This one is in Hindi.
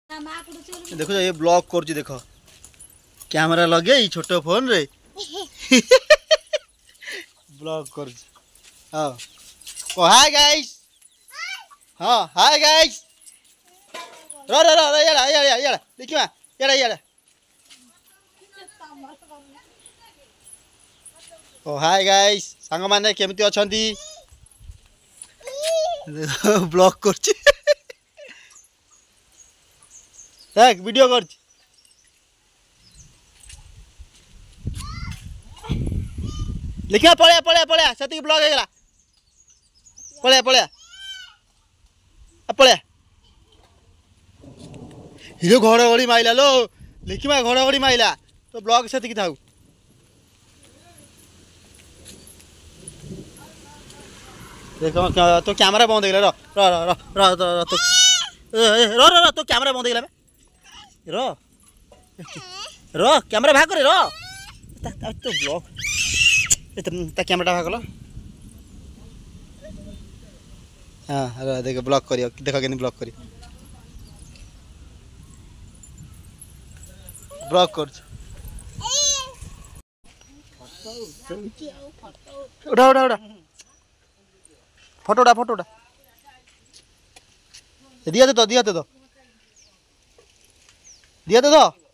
देखो ये ब्लॉग कर देख कैमरा लगे छोट फोन रे ब्लॉग कर हाँ हाय गाइस हाँ हाय गाइस रो रो रो याड़ा याड़ा याड़ा देखिमा याड़ा याड़ा ओ हाय गाइस सांग माने केमती अछंती ब्लॉग करछि देख वीडियो करछि लिखा पळ्या पळ्या पळ्या सती ब्लॉग हेगला पळ्या पळ्या पळ्या हिरो घड़घड़ी माइला लो लिखिमा घड़घड़ी माइला तो ब्लॉग सती थाउ देखो तो कैमरा बंद हो गया रो रो रो रो रो तो रो रो रो तो कैमरा बंद हो गया रो रो कैमरा भाग करे रो तो ब्लॉग ता कैमरा भाग लो हाँ रो देखो ब्लॉक करियो देखो केनी ब्लॉक करियो ब्लॉक कर उठा उठा उठा फोटोटा फोटोटा दिया दे तो दिया दे तो दिया दे तो